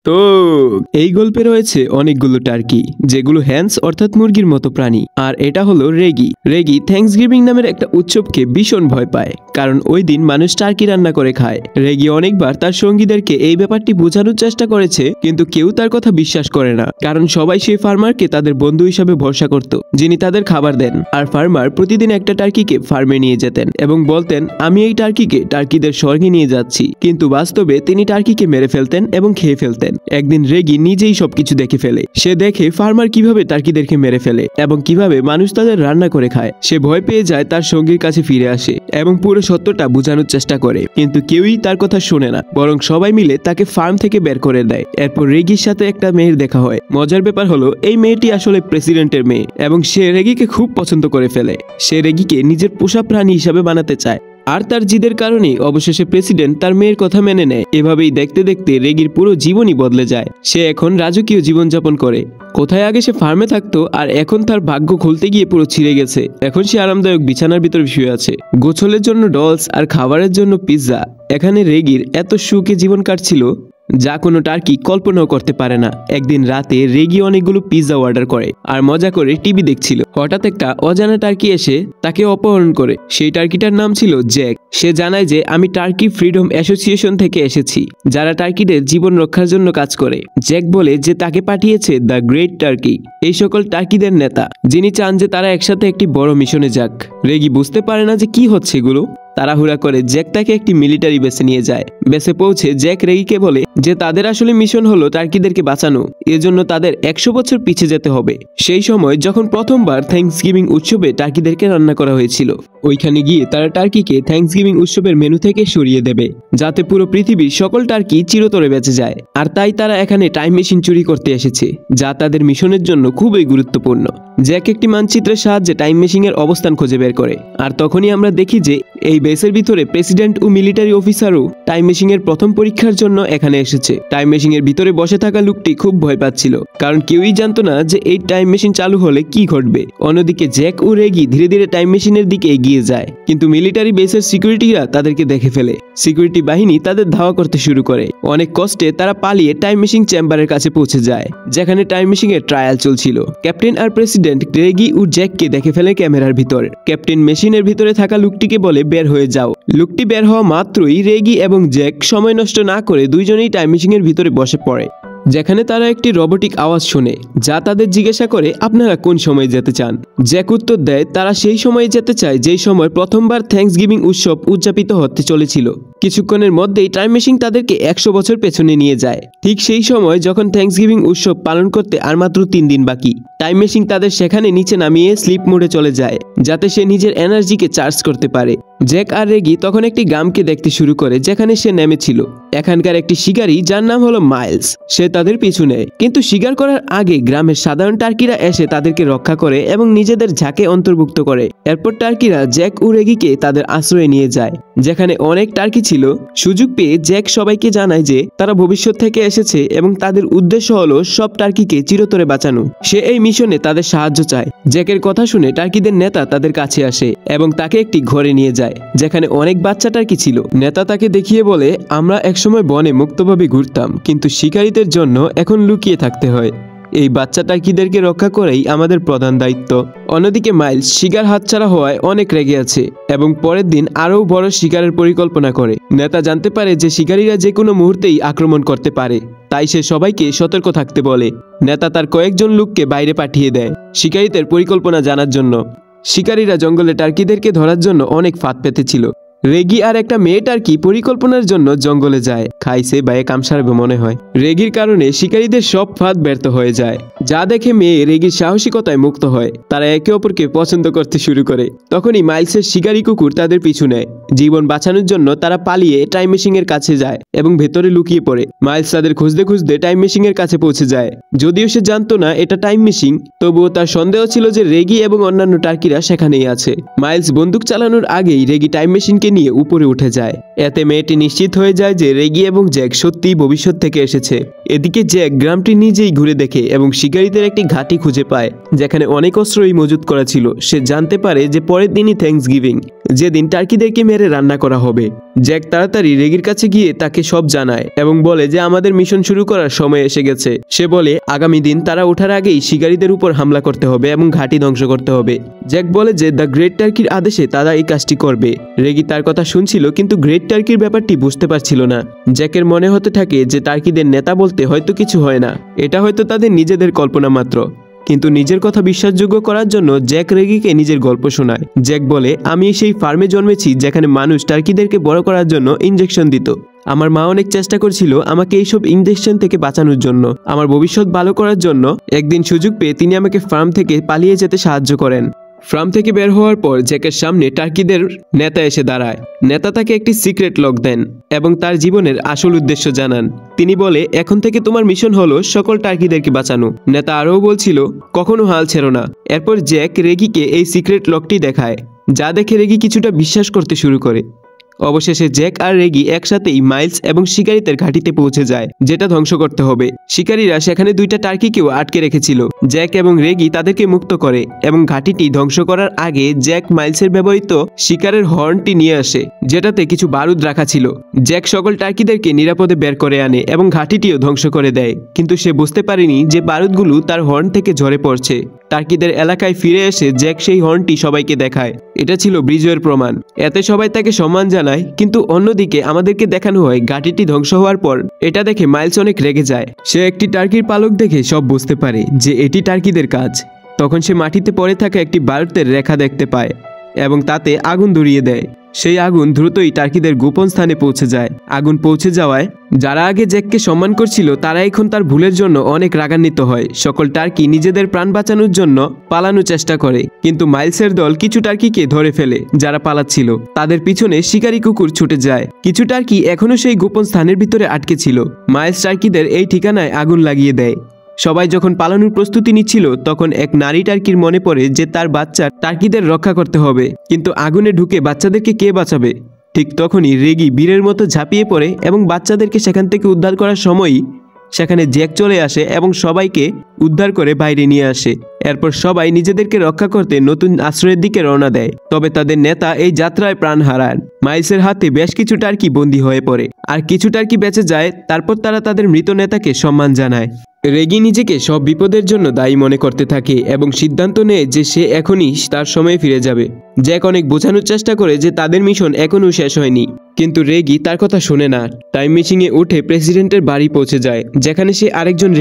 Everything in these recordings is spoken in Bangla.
তো এই গল্পে রয়েছে অনেকগুলো টার্কি যেগুলো হ্যান্স অর্থাৎ মুরগির মতো প্রাণী। আর এটা হলো রেগি। রেগি থ্যাঙ্কসগিভিং নামের একটা উৎসবকে ভীষণ ভয় পায়, কারণ ওই দিন মানুষ টার্কি রান্না করে খায়। রেগি অনেকবার তার সঙ্গীদেরকে এই ব্যাপারটি বোঝানোর চেষ্টা করেছে, কিন্তু কেউ তার কথা বিশ্বাস করে না, কারণ সবাই সেই ফার্মারকে তাদের বন্ধু হিসাবে ভরসা করত, যিনি তাদের খাবার দেন। আর ফার্মার প্রতিদিন একটা টার্কিকে ফার্মে নিয়ে যেতেন এবং বলতেন, আমি এই টার্কিকে টার্কিদের স্বর্গে নিয়ে যাচ্ছি, কিন্তু বাস্তবে তিনি টার্কিকে মেরে ফেলতেন এবং খেয়ে ফেলতেন। একদিন রেগি নিজেই সবকিছু দেখে ফেলে। সে দেখে ফার্মার কিভাবে টার্কিদেরকে মেরে ফেলে এবং কিভাবে মানুষ তাদের রান্না করে খায়। সে ভয় পেয়ে যায়, তার সঙ্গীর কাছে ফিরে আসে এবং পুরো সত্যটা বোঝানোর চেষ্টা করে, কিন্তু কেউই তার কথা শোনে না, বরং সবাই মিলে তাকে ফার্ম থেকে বের করে দেয়। এরপর রেগির সাথে একটা মেয়ের দেখা হয়। মজার ব্যাপার হলো, এই মেয়েটি আসলে প্রেসিডেন্টের মেয়ে এবং সে রেগিকে খুব পছন্দ করে ফেলে। সে রেগিকে নিজের পোষা প্রাণী হিসাবে বানাতে চায়, আর তার জিদের কারণেই অবশেষে প্রেসিডেন্ট তার মেয়ের কথা মেনে নেয়। এভাবেই দেখতে দেখতে রেগির পুরো জীবনই বদলে যায়। সে এখন রাজকীয় জীবনযাপন করে। কোথায় আগে সে ফার্মে থাকতো, আর এখন তার ভাগ্য খুলতে গিয়ে পুরো ছিঁড়ে গেছে। এখন সে আরামদায়ক বিছানার ভিতরে শুয়ে আছে, গোছলের জন্য ডলস আর খাবারের জন্য পিৎজা। এখানে রেগির এত সুখে জীবন কাটছিল যা কোনো টার্কি কল্পনাও করতে পারে না। একদিন রাতে রেগি অনেকগুলো পিৎজা অর্ডার করে আর মজা করে টিভি দেখছিল। হঠাৎ একটা অজানা টার্কি এসে তাকে অপহরণ করে। সেই টার্কিটার নাম ছিল জ্যাক। সে জানায় যে, আমি টার্কি ফ্রিডম অ্যাসোসিয়েশন থেকে এসেছি, যারা টার্কিদের জীবন রক্ষার জন্য কাজ করে। জ্যাক বলে যে তাকে পাঠিয়েছে দ্য গ্রেট টার্কি, এই সকল টার্কিদের নেতা, যিনি চান যে তারা একসাথে একটি বড় মিশনে যাক। রেগি বুঝতে পারে না যে কি হচ্ছে এগুলো। তাড়াহুড়া করে জ্যাক তাকে একটি মিলিটারি বেসে নিয়ে যায়। বেসে পৌঁছে জ্যাক রেগিকে বলে যে তাদের আসলে মিশন হলো টার্কিদেরকে বাঁচানো, এজন্য তাদের 100 বছর পিছিয়ে যেতে হবে। সেই সময় যখন প্রথমবার থ্যাঙ্কসগিভিং উৎসবে টার্কিদেরকে রান্না করা হয়েছিল, ওইখানে গিয়ে তারা টার্কিকে থ্যাঙ্কসগিভিং উৎসবের মেনু থেকে সরিয়ে দেবে, যাতে পুরো পৃথিবীর সকল টার্কি চিরতরে বেঁচে যায়। আর তাই তারা এখানে টাইম মেশিন চুরি করতে এসেছে, যা তাদের মিশনের জন্য খুবই গুরুত্বপূর্ণ। জ্যাক একটি মানচিত্রের সাহায্যে টাইম মেশিনের অবস্থান খুঁজে বের করে, আর তখনই আমরা দেখি যে এই বেসের ভিতরে প্রেসিডেন্ট ও মিলিটারি অফিসারও টাইম মেশিনের প্রথম পরীক্ষার জন্য এখানে এসেছে। টাইম মেশিনের ভিতরে বসে থাকা লোকটি খুব ভয় পাচ্ছিল, কারণ কেউই জানতো না যে এই টাইম মেশিন চালু হলে কি ঘটবে। অন্যদিকে জ্যাক ও রেগি ধীরে ধীরে টাইম মেশিনের দিকে এগিয়ে যায়, কিন্তু মিলিটারি বেসের সিকিউরিটিরা তাদেরকে দেখে ফেলে। সিকিউরিটি বাহিনী তাদের ধাওয়া করতে শুরু করে। অনেক কষ্টে তারা পালিয়ে টাইম মেশিন চেম্বারের কাছে পৌঁছে যায়, যেখানে টাইম মেশিনের ট্রায়াল চলছিল। ক্যাপ্টেন আর প্রেসিডেন্ট রেগি ও জ্যাককে দেখে ফেলে ক্যামেরার ভিতর। ক্যাপ্টেন মেশিনের ভিতরে থাকা লোকটিকে বলে, বের হয়ে যাও। লোকটি বের হওয়া মাত্রই রেগি এবং জ্যাক সময় নষ্ট না করে দুইজনেই টাইম মেশিনের ভিতরে বসে পড়ে, যেখানে তারা একটি রোবটিক আওয়াজ শোনে, যা তাদের জিজ্ঞাসা করে, আপনারা কোন সময় যেতে চান? জ্যাক উত্তর দেয়, তারা সেই সময়ে যেতে চায় যেই সময় প্রথমবার থ্যাঙ্কসগিভিং উৎসব উদযাপিত হতে চলেছিল। কিছুক্ষণের মধ্যেই টাইম মেশিন তাদেরকে 100 বছর পেছনে নিয়ে যায়। ঠিক সেই সময় যখন থ্যাঙ্কসগিভিং উৎসব পালন করতে আর মাত্র 3 দিন বাকি, টাইম মেশিন তাদের সেখানে নিচে নামিয়ে স্লিপ মোডে চলে যায়, যাতে সে নিজের এনার্জিকে চার্জ করতে পারে। জ্যাক আর রেগি তখন একটি গ্রামকে দেখতে শুরু করে, যেখানে সে নেমেছিল। এখানকার একটি শিকারী, যার নাম হলো মাইলস, সে তাদের পিছু নেয়। কিন্তু শিকার করার আগে গ্রামের সাধারণ টার্কিরা এসে তাদেরকে রক্ষা করে এবং নিজেদের ঝাঁকে অন্তর্ভুক্ত করে। এরপর টার্কিরা জ্যাক ও রেগিকে তাদের আশ্রয়ে নিয়ে যায়, যেখানে অনেক টার্কি ছিল। সুযোগ পেয়ে জ্যাক সবাইকে জানায় যে তারা ভবিষ্যৎ থেকে এসেছে এবং তাদের উদ্দেশ্য হলো সব টার্কিকে চিরতরে বাঁচানো। সে এই মিশনে তাদের সাহায্য চায়। জ্যাকের কথা শুনে টার্কিদের নেতা তাদের কাছে আসে এবং তাকে একটি ঘরে নিয়ে যায়, যেখানে অনেক বাচ্চা টার্কি ছিল। নেতা তাকে দেখিয়ে বলে, আমরা একসময় বনে মুক্তভাবে ঘুরতাম, কিন্তু শিকারীদের জন্য এখন লুকিয়ে থাকতে হয়। এই বাচ্চা টার্কিদেরকে রক্ষা করাই আমাদের প্রধান দায়িত্ব। অন্যদিকে মাইলস শিকার হাতছাড়া হওয়ায় অনেক রেগে আছে এবং পরের দিন আরও বড় শিকারের পরিকল্পনা করে। নেতা জানতে পারে যে শিকারীরা যে কোনো মুহূর্তেই আক্রমণ করতে পারে, তাই সে সবাইকে সতর্ক থাকতে বলে। নেতা তার কয়েকজন লোককে বাইরে পাঠিয়ে দেয় শিকারীদের পরিকল্পনা জানার জন্য। শিকারীরা জঙ্গলে টার্কিদেরকে ধরার জন্য অনেক ফাঁদ পেতেছিল। রেগি আর একটা মেয়ে টার্কি পরিকল্পনার জন্য জঙ্গলে যায়। খাইছে বা কাম সারবে মনে হয়। রেগির কারণে শিকারীদের সব ফাঁদ ব্যর্থ হয়ে যায়, যা দেখে মেয়ে রেগির সাহসিকতায় মুক্ত হয়। তারা একে অপরকে পছন্দ করতে শুরু করে। তখনই মাইলসের শিকারী কুকুর তাদের পিছু নেয়। জীবন বাঁচানোর জন্য তারা পালিয়ে টাইম মেশিন এর কাছে যায় এবং ভেতরে লুকিয়ে পড়ে। মাইলস তাদের খুঁজতে খুঁজতে টাইম মেশিন এর কাছে পৌঁছে যায়। যদিও সে জানতো না এটা টাইম মেশিন, তবুও তার সন্দেহ ছিল যে রেগি এবং অন্যান্য টার্কিরা সেখানেই আছে। মাইলস বন্দুক চালানোর আগেই রেগি টাইম মেশিনকে নিয়ে উপরে উঠে যায়। এতে মেয়েটি নিশ্চিত হয়ে যায় যে রেগি এবং জ্যাক সত্যিই ভবিষ্যৎ থেকে এসেছে। এদিকে জ্যাক গ্রামটি নিজেই ঘুরে দেখে এবং শিকারীদের একটি ঘাঁটি খুঁজে পায়, যেখানে অনেক অস্ত্রই মজুত করা ছিল। সে জানতে পারে যে পরের দিনই থ্যাঙ্কসগিভিং যেদিন টার্কিদেরকে মেরে রান্না করা হবে। জ্যাক তাড়াতাড়ি রেগির কাছে গিয়ে তাকে সব জানায় এবং বলে যে আমাদের মিশন শুরু করার সময় এসে গেছে। সে বলে আগামী দিন তারা ওঠার আগেই শিকারীদের উপর হামলা করতে হবে এবং ঘাঁটি ধ্বংস করতে হবে। জ্যাক বলে যে দ্য গ্রেট টার্কির আদেশে তারা এই কাজটি করবে। রেগি তার কথা শুনছিল কিন্তু গ্রেট টার্কির ব্যাপারটি বুঝতে পারছিল না। জ্যাকের মনে হতে থাকে যে টার্কিদের নেতা বলতে হয়তো কিছু হয় না, এটা হয়তো তাদের নিজেদের কল্পনা মাত্র। কিন্তু নিজের কথা বিশ্বাসযোগ্য করার জন্য জ্যাক রেগিকে নিজের গল্প শোনায়। জ্যাক বলে আমি সেই ফার্মে জন্মেছি যেখানে মানুষ টার্কিদেরকে বড় করার জন্য ইনজেকশন দিত। আমার মা অনেক চেষ্টা করছিল আমাকে এইসব ইনজেকশন থেকে বাঁচানোর জন্য, আমার ভবিষ্যৎ ভালো করার জন্য। একদিন সুযোগ পেয়ে তিনি আমাকে ফার্ম থেকে পালিয়ে যেতে সাহায্য করেন। ফার্ম থেকে বের হওয়ার পর জ্যাকের সামনে টার্কিদের নেতা এসে দাঁড়ায়। নেতা তাকে একটি সিক্রেট লক দেন এবং তার জীবনের আসল উদ্দেশ্য জানান। তিনি বলে এখন থেকে তোমার মিশন হলো সকল টার্কিদেরকে বাঁচানো। নেতা আরও বলছিল কখনো হাল ছেড়ো না। এরপর জ্যাক রেগিকে এই সিক্রেট লকটি দেখায়, যা দেখে রেগি কিছুটা বিশ্বাস করতে শুরু করে। অবশেষে জ্যাক আর রেগি একসাথেই মাইলস এবং শিকারীদের ঘাঁটিতে পৌঁছে যায়, যেটা ধ্বংস করতে হবে। শিকারীরা সেখানে দুইটা টার্কিকেও আটকে রেখেছিল। জ্যাক এবং রেগি তাদেরকে মুক্ত করে এবং ঘাঁটিটি ধ্বংস করার আগে জ্যাক মাইলসের ব্যবহৃত শিকারের হর্নটি নিয়ে আসে, যেটাতে কিছু বারুদ রাখা ছিল। জ্যাক সকল টার্কিদেরকে নিরাপদে বের করে আনে এবং ঘাঁটিটিও ধ্বংস করে দেয়, কিন্তু সে বুঝতে পারেনি যে বারুদগুলো তার হর্ন থেকে ঝরে পড়ছে। টার্কিদের এলাকায় ফিরে এসে জ্যাক সেই হর্নটি সবাইকে দেখায়। এটা ছিল বিজয়ের প্রমাণ। এতে সবাই তাকে সম্মান জানায়, কিন্তু অন্যদিকে আমাদেরকে দেখানো হয় ঘাঁটিটি ধ্বংস হওয়ার পর এটা দেখে মাইলস অনেক রেগে যায়। সে একটি টার্কির পালক দেখে সব বুঝতে পারে যে এটি টার্কিদের কাজ। তখন সে মাটিতে পড়ে থাকা একটি বারুদের রেখা দেখতে পায় এবং তাতে আগুন ধরিয়ে দেয়। সেই আগুন দ্রুতই টার্কিদের গোপন স্থানে পৌঁছে যায়। আগুন পৌঁছে যাওয়ায় যারা আগে জ্যাককে সম্মান করছিল তারা এখন তার ভুলের জন্য অনেক রাগান্বিত হয়। সকল টার্কি নিজেদের প্রাণ বাঁচানোর জন্য পালানোর চেষ্টা করে, কিন্তু মাইলসের দল কিছু টার্কিকে ধরে ফেলে যারা পালাচ্ছিল। তাদের পিছনে শিকারী কুকুর ছুটে যায়। কিছু টার্কি এখনো সেই গোপন স্থানের ভিতরে আটকে ছিল। মাইলস টার্কিদের এই ঠিকানায় আগুন লাগিয়ে দেয়। সবাই যখন পালানোর প্রস্তুতি নিচ্ছিল তখন এক নারী টার্কির মনে পড়ে যে তার বাচ্চা টার্কিদের রক্ষা করতে হবে, কিন্তু আগুনে ঢুকে বাচ্চাদেরকে কে বাঁচাবে। ঠিক তখনই রেগি বীরের মতো ঝাঁপিয়ে পড়ে এবং বাচ্চাদেরকে সেখান থেকে উদ্ধার করার সময়ই সেখানে জ্যাক চলে আসে এবং সবাইকে উদ্ধার করে বাইরে নিয়ে আসে। এরপর সবাই নিজেদেরকে রক্ষা করতে নতুন আশ্রয়ের দিকে রওনা দেয়। তবে তাদের নেতা এই যাত্রায় প্রাণ হারান। মাইলসের হাতে বেশ কিছু টার্কি বন্দী হয়ে পড়ে আর কিছু টার্কি বেঁচে যায়। তারপর তারা তাদের মৃত নেতাকে সম্মান জানায়। রেগি নিজেকে সব বিপদের জন্য দায়ী মনে করতে থাকে এবং সিদ্ধান্ত নেয় যে সে এখনই তার সময়ে ফিরে যাবে। জ্যাক অনেক বোঝানোর চেষ্টা করে যে তাদের মিশন এখনও শেষ হয়নি, কিন্তু রেগি তার কথা শোনে না। টাইম মেশিনে উঠে প্রেসিডেন্টের বাড়ি পৌঁছে যায়, যেখানে সে আরেকজন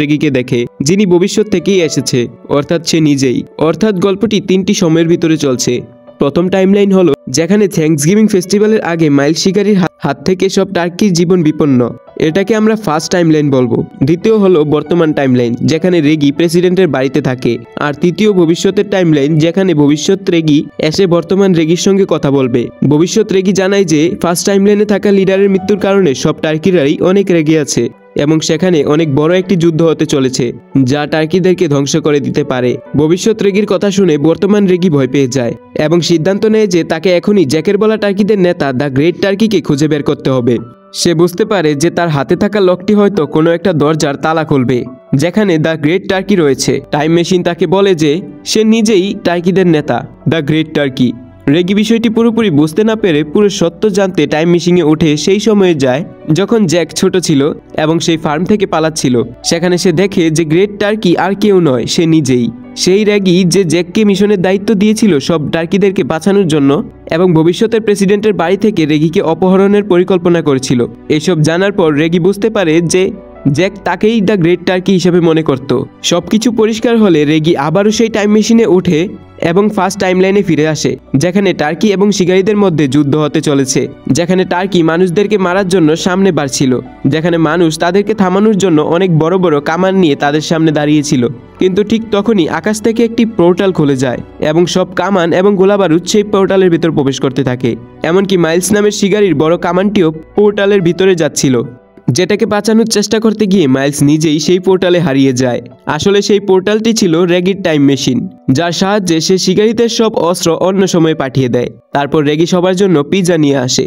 রেগিকে দেখে যিনি ভবিষ্যৎ থেকেই এসেছে, অর্থাৎ সে নিজেই। অর্থাৎ গল্পটি 3টি সময়ের ভিতরে চলছে। প্রথম টাইমলাইন হলো যেখানে থ্যাঙ্কসগিভিং ফেস্টিভ্যালের আগে মাইল শিকারীর হাত থেকে সব টার্কির জীবন বিপন্ন, এটাকে আমরা ফার্স্ট টাইমলাইন বলবো। দ্বিতীয় হলো বর্তমান টাইমলাইন, যেখানে রেগি প্রেসিডেন্টের বাড়িতে থাকে। আর তৃতীয় ভবিষ্যতের টাইমলাইন, যেখানে ভবিষ্যৎ রেগি এসে বর্তমান রেগির সঙ্গে কথা বলবে। ভবিষ্যৎ রেগি জানায় যে ফার্স্ট টাইমলাইনে থাকা লিডারের মৃত্যুর কারণে সব টার্কিরাই অনেক রেগে আছে এবং সেখানে অনেক বড় একটি যুদ্ধ হতে চলেছে যা টার্কিদেরকে ধ্বংস করে দিতে পারে। ভবিষ্যৎ রেগির কথা শুনে বর্তমান রেগি ভয় পেয়ে যায় এবং সিদ্ধান্ত নেয় যে তাকে এখনই জ্যাকের বলা টার্কিদের নেতা দ্য গ্রেট টার্কিকে খুঁজে বের করতে হবে। সে বুঝতে পারে যে তার হাতে থাকা লকটি হয়তো কোনো একটা দরজার তালা খুলবে যেখানে দ্য গ্রেট টার্কি রয়েছে। টাইম মেশিন তাকে বলে যে সে নিজেই টার্কিদের নেতা, দ্য গ্রেট টার্কি। রেগি বিষয়টি পুরোপুরি বুঝতে না পেরে পুরো সত্য জানতে টাইম মেশিনে উঠে সেই সময়ে যায় যখন জ্যাক ছোট ছিল এবং সেই ফার্ম থেকে পালাচ্ছিল। সেখানে সে দেখে যে গ্রেট টার্কি আর কেউ নয়, সে নিজেই। সেই রেগি যে জ্যাককে মিশনের দায়িত্ব দিয়েছিল সব টার্কিদেরকে বাঁচানোর জন্য এবং ভবিষ্যতের প্রেসিডেন্টের বাড়ি থেকে রেগিকে অপহরণের পরিকল্পনা করেছিল। এসব জানার পর রেগি বুঝতে পারে যে জ্যাক তাকেই দ্য গ্রেট টার্কি হিসেবে মনে করত। সবকিছু পরিষ্কার হলে রেগি আবারও সেই টাইম মেশিনে ওঠে এবং ফার্স্ট টাইমলাইনে ফিরে আসে, যেখানে টার্কি এবং শিকারীদের মধ্যে যুদ্ধ হতে চলেছে। যেখানে টার্কি মানুষদেরকে মারার জন্য সামনে বাড়ছিল, যেখানে মানুষ তাদেরকে থামানোর জন্য অনেক বড় বড় কামান নিয়ে তাদের সামনে দাঁড়িয়েছিল। কিন্তু ঠিক তখনই আকাশ থেকে একটি পোর্টাল খুলে যায় এবং সব কামান এবং গোলাবারুদ সেই পোর্টালের ভিতর প্রবেশ করতে থাকে। এমনকি মাইলস নামের শিকারীর বড় কামানটিও পোর্টালের ভিতরে যাচ্ছিল, যেটাকে বাঁচানোর চেষ্টা করতে গিয়ে মাইলস নিজেই সেই পোর্টালে হারিয়ে যায়। আসলে সেই পোর্টালটি ছিল রেগির টাইম মেশিন, যার সাহায্যে সে শিকারীদের সব অস্ত্র অন্য সময়ে পাঠিয়ে দেয়। তারপর রেগি সবার জন্য পিৎজা নিয়ে আসে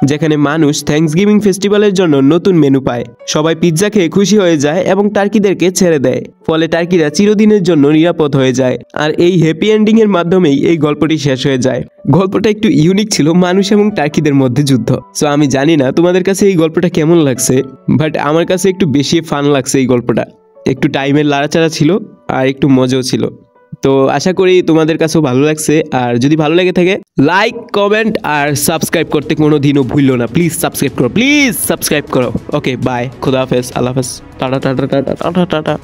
যেখানে মানুষ থ্যাঙ্কসগিভিং ফেস্টিভ্যালের জন্য নতুন মেনু পায়। সবাই পিৎজা খেয়ে খুশি হয়ে যায় এবং টার্কিদেরকে ছেড়ে দেয়, ফলে টার্কিরা চিরদিনের জন্য নিরাপদ হয়ে যায়। আর এই হ্যাপি এন্ডিং এর মাধ্যমেই এই গল্পটি শেষ হয়ে যায়। গল্পটা একটু ইউনিক ছিল, মানুষ এবং টার্কিদের মধ্যে যুদ্ধ। সো আমি জানি না তোমাদের কাছে এই গল্পটা কেমন লাগছে, বাট আমার কাছে একটু বেশি ফান লাগছে এই গল্পটা। একটু টাইমের লাড়াচাড়া ছিল আর একটু মজাও ছিল। তো আশা করি তোমাদের কাছেও ভালো লাগছে। আর যদি ভালো লেগে থাকে লাইক, কমেন্ট আর সাবস্ক্রাইব করতে কোনো দিনও ভুললো না। প্লিজ সাবস্ক্রাইব করো, প্লিজ সাবস্ক্রাইব করো। ওকে, বাই, খুদা হাফেজ, আল্লাহ হাফেজ, tata tata tata tata tata.